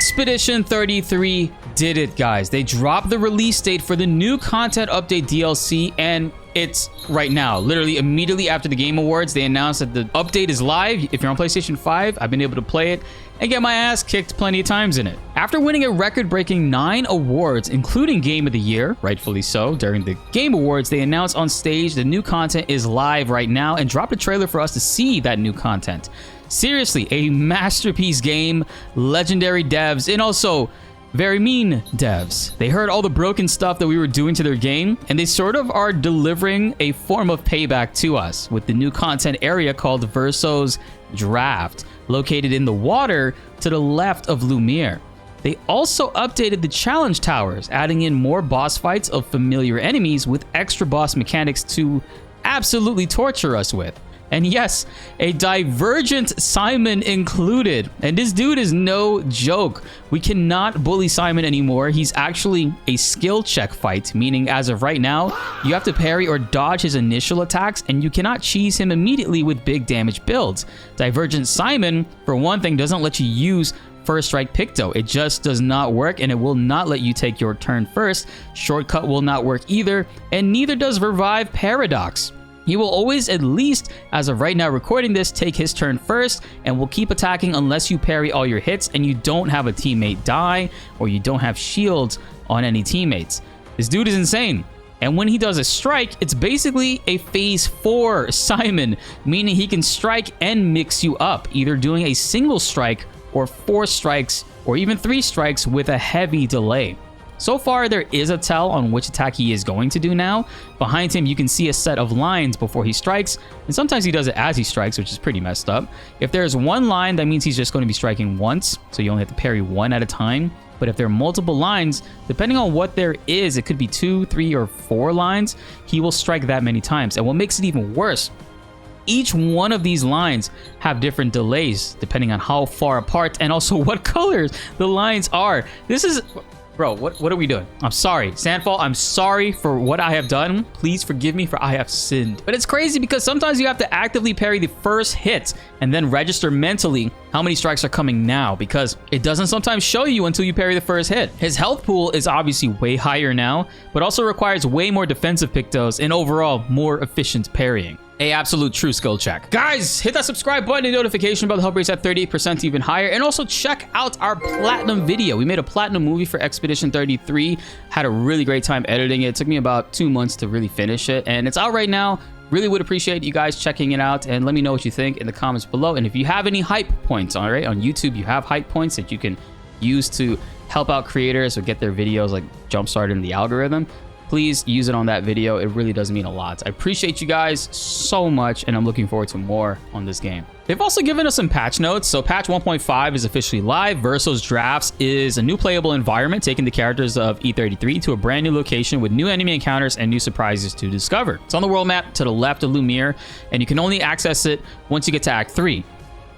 Expedition 33 did it, guys. They dropped the release date for the new content update DLC, and it's right now. Literally immediately after the Game Awards, they announced that the update is live. If you're on PlayStation 5, I've been able to play it and get my ass kicked plenty of times in it. After winning a record-breaking 9 awards, including Game of the Year, rightfully so, during the Game Awards, they announced on stage the new content is live right now and dropped a trailer for us to see that new content. Seriously, a masterpiece game, legendary devs, and also very mean devs. They heard all the broken stuff that we were doing to their game, and they sort of are delivering a form of payback to us with the new content area called Verso's Draft, located in the water to the left of Lumiere. They also updated the challenge towers, adding in more boss fights of familiar enemies with extra boss mechanics to absolutely torture us with. And yes, a Divergent Simon included. And this dude is no joke. We cannot bully Simon anymore. He's actually a skill check fight, meaning as of right now, you have to parry or dodge his initial attacks, and you cannot cheese him immediately with big damage builds. Divergent Simon, for one thing, doesn't let you use First Strike Picto. It just does not work, and it will not let you take your turn first. Shortcut will not work either, and neither does Revive Paradox. He will always, at least as of right now recording this, take his turn first and will keep attacking unless you parry all your hits and you don't have a teammate die or you don't have shields on any teammates. This dude is insane. And when he does a strike, it's basically a phase 4 Simon, meaning he can strike and mix you up, either doing a single strike or 4 strikes or even 3 strikes with a heavy delay. So far, there is a tell on which attack he is going to do now. Behind him, you can see a set of lines before he strikes, and sometimes he does it as he strikes, which is pretty messed up. If there's one line, that means he's just going to be striking once, so you only have to parry one at a time. But if there are multiple lines, depending on what there is, it could be 2, 3, or 4 lines, he will strike that many times. And what makes it even worse, each one of these lines have different delays, depending on how far apart and also what colors the lines are. This is... Bro, what are we doing? I'm sorry. Sandfall, I'm sorry for what I have done. Please forgive me for I have sinned. But it's crazy because sometimes you have to actively parry the first hit and then register mentally how many strikes are coming now, because it doesn't sometimes show you until you parry the first hit. His health pool is obviously way higher now, but also requires way more defensive pictos and overall more efficient parrying. A absolute true skill check. Guys, hit that subscribe button and notification bell to help raise that 38% even higher. And also check out our platinum video. We made a platinum movie for Expedition 33. Had a really great time editing it. It took me about 2 months to really finish it. And it's out right now. Really would appreciate you guys checking it out, and let me know what you think in the comments below. And if you have any hype points, all right, on YouTube, you have hype points that you can use to help out creators or get their videos like jump started in the algorithm, please use it on that video. It really does mean a lot. I appreciate you guys so much, and I'm looking forward to more on this game. They've also given us some patch notes. So patch 1.5 is officially live. Verso's Drafts is a new playable environment, taking the characters of E33 to a brand new location with new enemy encounters and new surprises to discover. It's on the world map to the left of Lumiere, and you can only access it once you get to Act 3.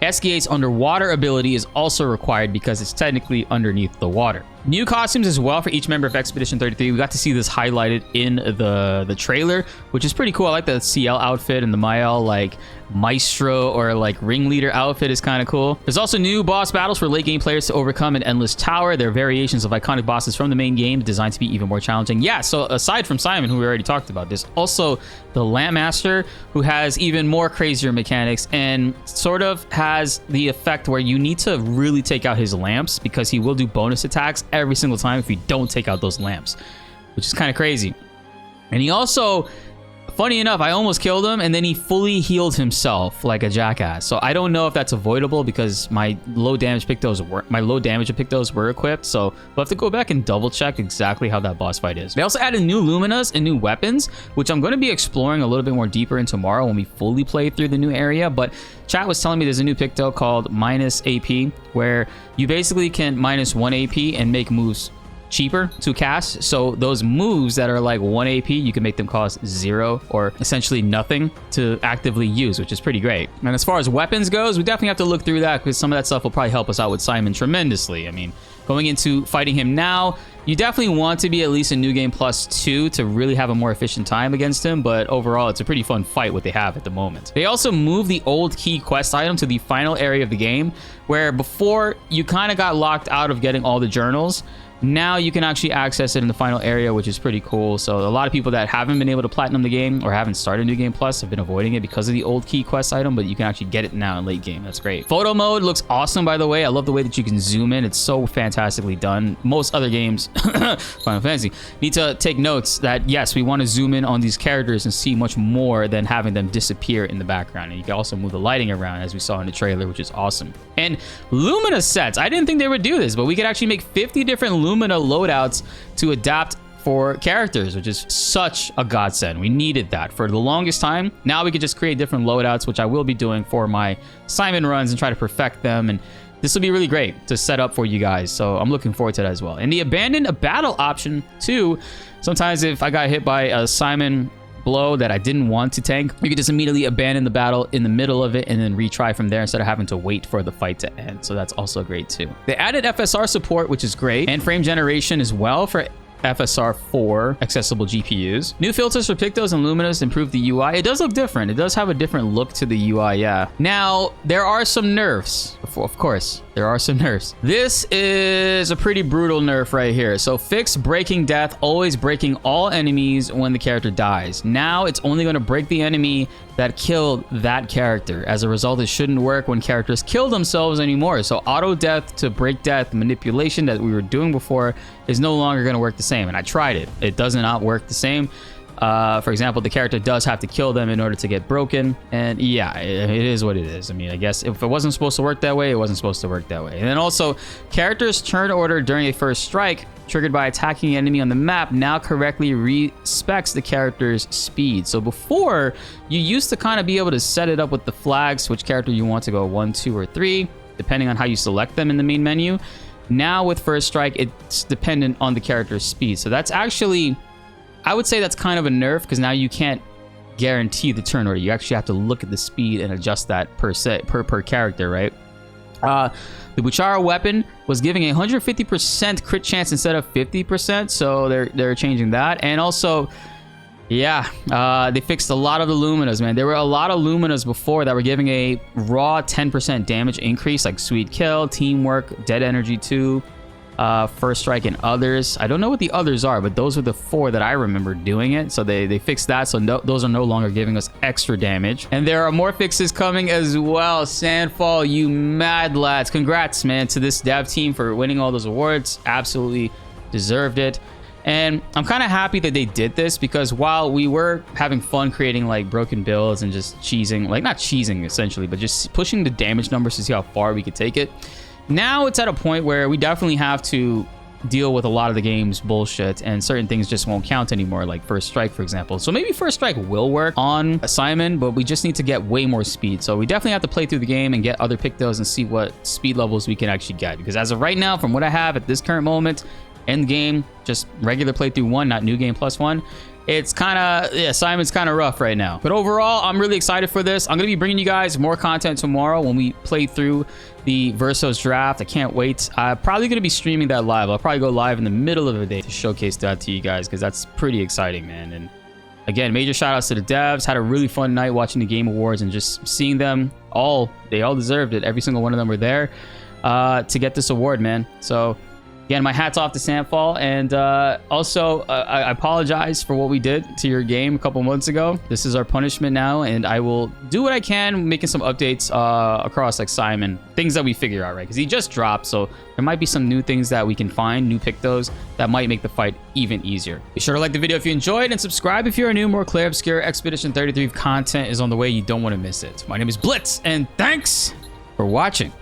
SGA's underwater ability is also required because it's technically underneath the water. New costumes as well for each member of Expedition 33. We got to see this highlighted in the trailer, which is pretty cool. I like the CL outfit, and the Mael like maestro or like ringleader outfit is kind of cool. There's also new boss battles for late game players to overcome an endless tower. They're variations of iconic bosses from the main game designed to be even more challenging. Yeah, so aside from Simon, who we already talked about, there's also the Lampmaster, who has even more crazier mechanics and sort of has the effect where you need to really take out his lamps, because he will do bonus attacks every single time if you don't take out those lamps, which is kind of crazy. And he also, funny enough, I almost killed him and then he fully healed himself like a jackass. So I don't know if that's avoidable because my low damage pictos were equipped. So we'll have to go back and double check exactly how that boss fight is. They also added new Luminas and new weapons, which I'm going to be exploring a little bit more deeper in tomorrow when we fully play through the new area. But chat was telling me there's a new picto called -AP, where you basically can -1 AP and make moves cheaper to cast. So those moves that are like 1 AP, you can make them cost 0 or essentially nothing to actively use, which is pretty great. And as far as weapons goes, we definitely have to look through that because some of that stuff will probably help us out with Simon tremendously. I mean, going into fighting him now, you definitely want to be at least a new game +2 to really have a more efficient time against him, but overall, it's a pretty fun fight what they have at the moment. They also moved the old key quest item to the final area of the game, where before you kind of got locked out of getting all the journals. Now you can actually access it in the final area, which is pretty cool. So a lot of people that haven't been able to platinum the game or haven't started New Game Plus have been avoiding it because of the old key quest item, but you can actually get it now in late game. That's great. Photo mode looks awesome, by the way. I love the way that you can zoom in. It's so fantastically done. Most other games, Final Fantasy, need to take notes that, yes, we want to zoom in on these characters and see much more than having them disappear in the background. And you can also move the lighting around, as we saw in the trailer, which is awesome. And Lumina sets. I didn't think they would do this, but we could actually make 50 different Lumina loadouts to adapt for characters, which is such a godsend. We needed that for the longest time. Now we could just create different loadouts, which I will be doing for my Simon runs and try to perfect them. And this will be really great to set up for you guys. So I'm looking forward to that as well. And the abandon a battle option too. Sometimes if I got hit by a Simon blow that I didn't want to tank, you could just immediately abandon the battle in the middle of it and then retry from there instead of having to wait for the fight to end. So that's also great too. They added FSR support, which is great, and frame generation as well for FSR 4 accessible GPUs. New filters for Pictos and Luminous improve the UI. It does look different. It does have a different look to the UI, yeah. Now, there are some nerfs. Of course, there are some nerfs. This is a pretty brutal nerf right here. So fix breaking death, always breaking all enemies when the character dies. Now it's only going to break the enemy that killed that character. As a result, it shouldn't work when characters kill themselves anymore. So auto death to break death manipulation that we were doing before is no longer going to work the same. And I tried it. It does not work the same. For example, the character does have to kill them in order to get broken. And yeah, it is what it is. I mean, I guess if it wasn't supposed to work that way, it wasn't supposed to work that way. And then also, characters' turn order during a first strike triggered by attacking an enemy on the map now correctly respecs the character's speed. So before, you used to kind of be able to set it up with the flags, which character you want to go 1, 2, or 3, depending on how you select them in the main menu. Now with first strike, it's dependent on the character's speed. So that's actually, I would say that's kind of a nerf, because now you can't guarantee the turn order. You actually have to look at the speed and adjust that per character, right? The Buchara weapon was giving a 150% crit chance instead of 50%, so they're changing that. And also, yeah, they fixed a lot of the Luminas, man. There were a lot of Luminas before that were giving a raw 10% damage increase, like Sweet Kill, Teamwork, Dead Energy 2, First Strike, and others. I don't know what the others are, but those were the 4 that I remember doing it. So they fixed that, so those are no longer giving us extra damage. And there are more fixes coming as well. Sandfall, you mad lads. Congrats, man, to this dev team for winning all those awards. Absolutely deserved it. And I'm kind of happy that they did this, because while we were having fun creating like broken builds and just cheesing, like not cheesing essentially, but just pushing the damage numbers to see how far we could take it, now it's at a point where we definitely have to deal with a lot of the game's bullshit, and certain things just won't count anymore, like First Strike, for example. So maybe First Strike will work on Simon, but we just need to get way more speed. So we definitely have to play through the game and get other Pictos and see what speed levels we can actually get. Because as of right now, from what I have at this current moment, end game, just regular playthrough 1, not New Game Plus 1, it's kind of, yeah, Simon's kind of rough right now. But overall, I'm really excited for this. I'm going to be bringing you guys more content tomorrow when we play through the Verso's draft. I can't wait. I'm probably going to be streaming that live. I'll probably go live in the middle of the day to showcase that to you guys, because that's pretty exciting, man. And again, major shout outs to the devs. Had a really fun night watching the Game Awards and just seeing them all. They all deserved it. Every single one of them were there to get this award, man. So again, my hat's off to Sandfall, and also I apologize for what we did to your game a couple months ago. This is our punishment now, and I will do what I can, making some updates across like Simon, things that we figure out, right? Because he just dropped, so there might be some new things that we can find, new Pictos that might make the fight even easier. Be sure to like the video if you enjoyed, and subscribe if you're new. More Clair Obscur Expedition 33 content is on the way. You don't want to miss it. My name is BltzZ, and thanks for watching.